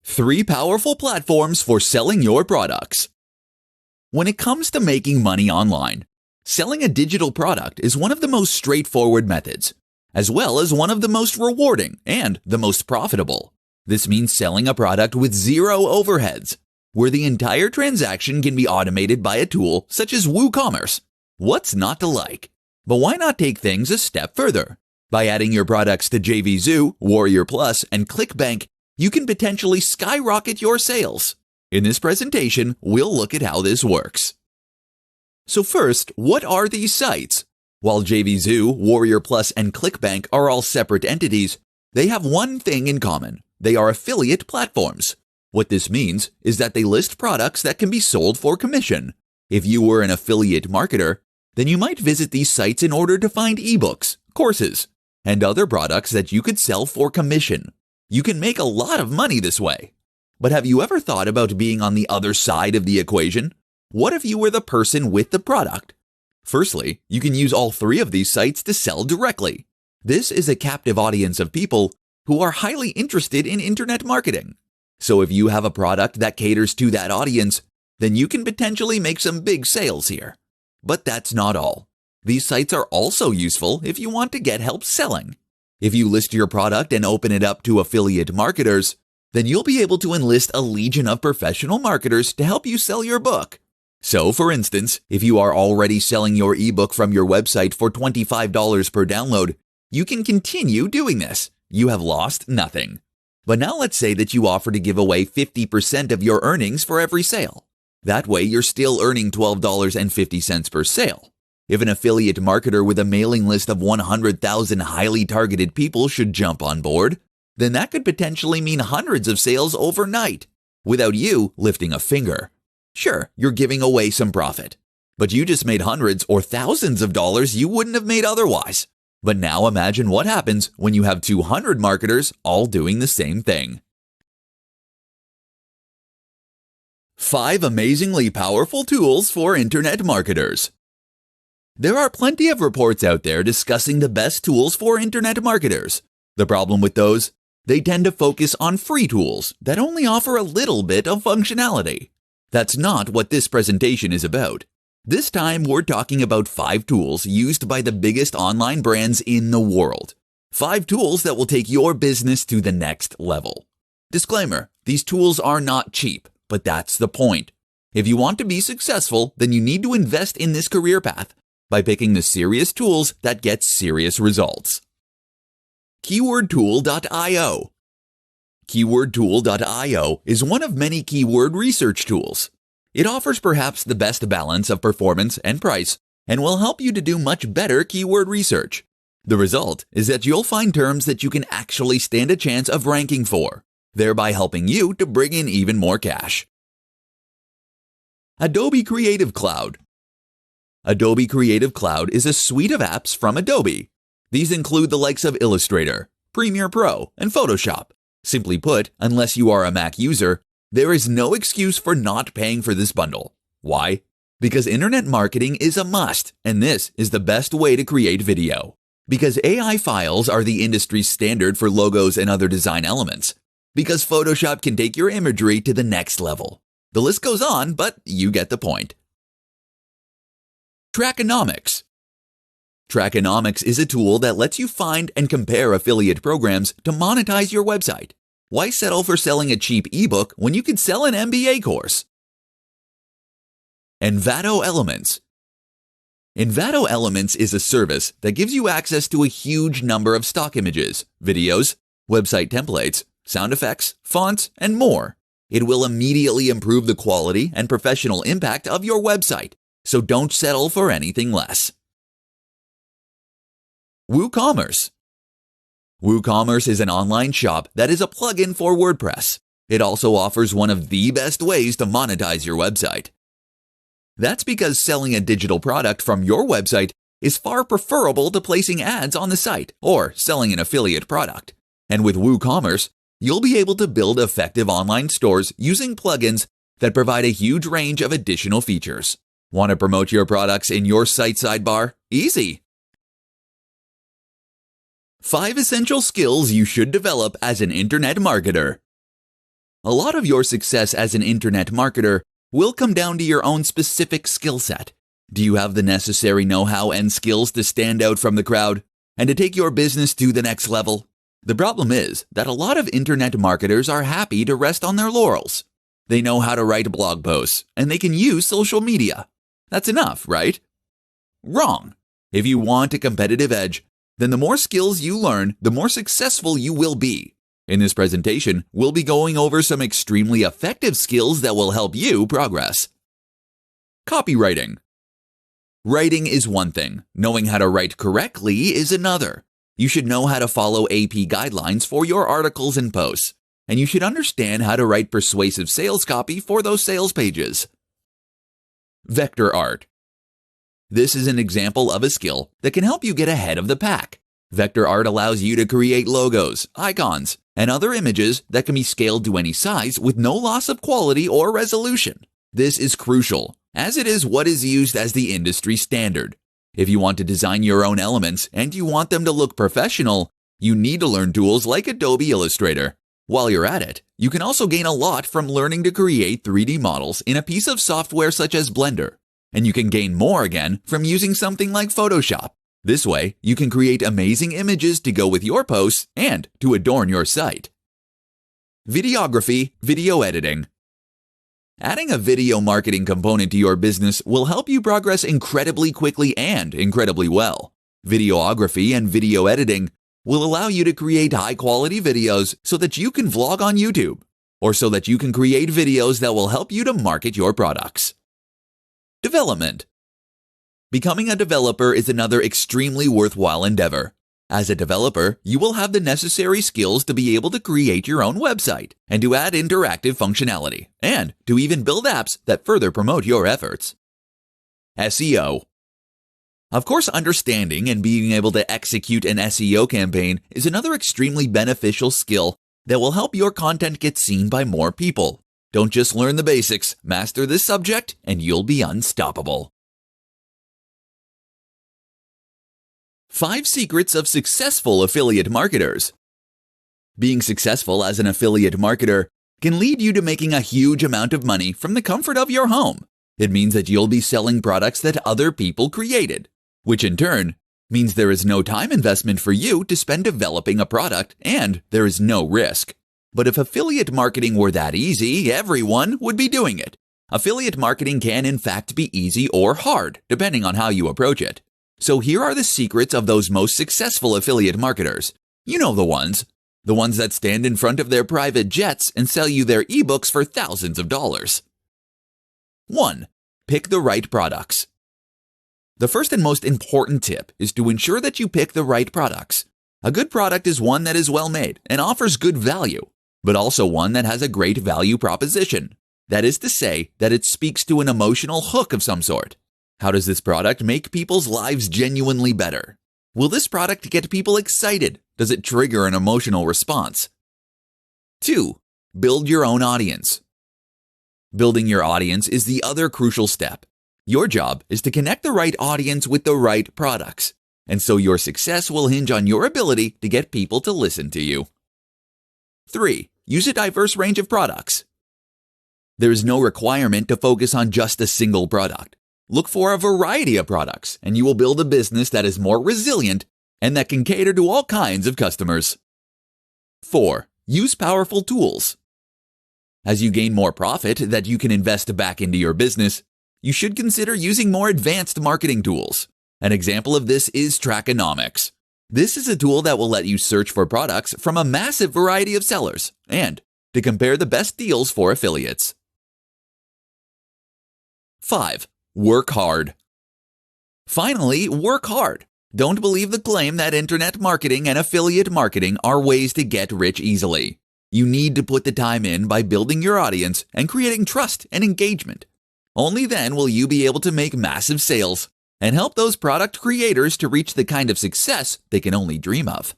3 powerful platforms for selling your products. When it comes to making money online, selling a digital product is one of the most straightforward methods, as well as one of the most rewarding and the most profitable. This means selling a product with zero overheads, where the entire transaction can be automated by a tool such as WooCommerce. What's not to like? But why not take things a step further? By adding your products to JVZoo, Warrior Plus, and ClickBank, you can potentially skyrocket your sales. In this presentation, we'll look at how this works. So first, what are these sites? While JVZoo, Warrior Plus, and ClickBank are all separate entities, they have one thing in common. They are affiliate platforms. What this means is that they list products that can be sold for commission. If you were an affiliate marketer, then you might visit these sites in order to find ebooks, courses, and other products that you could sell for commission. You can make a lot of money this way. But have you ever thought about being on the other side of the equation? What if you were the person with the product? Firstly, you can use all 3 of these sites to sell directly. This is a captive audience of people who are highly interested in internet marketing. So if you have a product that caters to that audience, then you can potentially make some big sales here. But that's not all. These sites are also useful if you want to get help selling. If you list your product and open it up to affiliate marketers, then you'll be able to enlist a legion of professional marketers to help you sell your book. So, for instance, if you are already selling your ebook from your website for $25 per download, you can continue doing this. You have lost nothing. But now let's say that you offer to give away 50% of your earnings for every sale. That way, you're still earning $12.50 per sale. If an affiliate marketer with a mailing list of 100,000 highly targeted people should jump on board, then that could potentially mean hundreds of sales overnight, without you lifting a finger. Sure, you're giving away some profit, but you just made hundreds or thousands of dollars you wouldn't have made otherwise. But now imagine what happens when you have 200 marketers all doing the same thing. 5 amazingly powerful tools for internet marketers. There are plenty of reports out there discussing the best tools for internet marketers. The problem with those, they tend to focus on free tools that only offer a little bit of functionality. That's not what this presentation is about. This time we're talking about 5 tools used by the biggest online brands in the world. 5 tools that will take your business to the next level. Disclaimer, these tools are not cheap, but that's the point. If you want to be successful, then you need to invest in this career path by picking the serious tools that get serious results. KeywordTool.io. KeywordTool.io is one of many keyword research tools. It offers perhaps the best balance of performance and price and will help you to do much better keyword research. The result is that you'll find terms that you can actually stand a chance of ranking for, thereby helping you to bring in even more cash. Adobe Creative Cloud. Adobe Creative Cloud is a suite of apps from Adobe. These include the likes of Illustrator, Premiere Pro, and Photoshop. Simply put, unless you are a Mac user, there is no excuse for not paying for this bundle. Why? Because internet marketing is a must, and this is the best way to create video. Because AI files are the industry standard for logos and other design elements. Because Photoshop can take your imagery to the next level. The list goes on, but you get the point. Trackonomics. Trackonomics is a tool that lets you find and compare affiliate programs to monetize your website. Why settle for selling a cheap ebook when you could sell an MBA course? Envato Elements. Envato Elements is a service that gives you access to a huge number of stock images, videos, website templates, sound effects, fonts, and more. It will immediately improve the quality and professional impact of your website, so don't settle for anything less. WooCommerce. WooCommerce is an online shop that is a plugin for WordPress. It also offers one of the best ways to monetize your website. That's because selling a digital product from your website is far preferable to placing ads on the site or selling an affiliate product. And with WooCommerce, you'll be able to build effective online stores using plugins that provide a huge range of additional features. Want to promote your products in your site sidebar? Easy! 5 essential skills you should develop as an internet marketer. A lot of your success as an internet marketer will come down to your own specific skill set. Do you have the necessary know-how and skills to stand out from the crowd and to take your business to the next level? The problem is that a lot of internet marketers are happy to rest on their laurels. They know how to write blog posts, and they can use social media. That's enough, right? Wrong. If you want a competitive edge, then the more skills you learn, the more successful you will be. In this presentation, we'll be going over some extremely effective skills that will help you progress. Copywriting. Writing is one thing. Knowing how to write correctly is another. You should know how to follow AP guidelines for your articles and posts, and you should understand how to write persuasive sales copy for those sales pages. Vector art. This is an example of a skill that can help you get ahead of the pack. Vector art allows you to create logos, icons, and other images that can be scaled to any size with no loss of quality or resolution. This is crucial, as it is what is used as the industry standard. If you want to design your own elements and you want them to look professional, you need to learn tools like Adobe Illustrator. While you're at it, you can also gain a lot from learning to create 3D models in a piece of software such as Blender. And you can gain more again from using something like Photoshop. This way, you can create amazing images to go with your posts and to adorn your site. Videography, video editing. Adding a video marketing component to your business will help you progress incredibly quickly and incredibly well. Videography and video editing will allow you to create high-quality videos so that you can vlog on YouTube, or so that you can create videos that will help you to market your products. Development. Becoming a developer is another extremely worthwhile endeavor. As a developer, you will have the necessary skills to be able to create your own website and to add interactive functionality, and to even build apps that further promote your efforts. SEO. Of course, understanding and being able to execute an SEO campaign is another extremely beneficial skill that will help your content get seen by more people. Don't just learn the basics, master this subject, and you'll be unstoppable. 5 secrets of successful affiliate marketers. Being successful as an affiliate marketer can lead you to making a huge amount of money from the comfort of your home. It means that you'll be selling products that other people created, which in turn means there is no time investment for you to spend developing a product, and there is no risk. But if affiliate marketing were that easy, everyone would be doing it. Affiliate marketing can in fact be easy or hard, depending on how you approach it. So here are the secrets of those most successful affiliate marketers. You know the ones that stand in front of their private jets and sell you their ebooks for thousands of dollars. 1. Pick the right products. The first and most important tip is to ensure that you pick the right products. A good product is one that is well made and offers good value, but also one that has a great value proposition. That is to say, that it speaks to an emotional hook of some sort. How does this product make people's lives genuinely better? Will this product get people excited? Does it trigger an emotional response? 2. Build your own audience. Building your audience is the other crucial step. Your job is to connect the right audience with the right products, and so your success will hinge on your ability to get people to listen to you. 3. Use a diverse range of products. There is no requirement to focus on just a single product. Look for a variety of products, and you will build a business that is more resilient and that can cater to all kinds of customers. 4. Use powerful tools. As you gain more profit that you can invest back into your business, you should consider using more advanced marketing tools. An example of this is Trackonomics. This is a tool that will let you search for products from a massive variety of sellers and to compare the best deals for affiliates. 5. Work hard. Finally, work hard. Don't believe the claim that internet marketing and affiliate marketing are ways to get rich easily. You need to put the time in by building your audience and creating trust and engagement. Only then will you be able to make massive sales and help those product creators to reach the kind of success they can only dream of.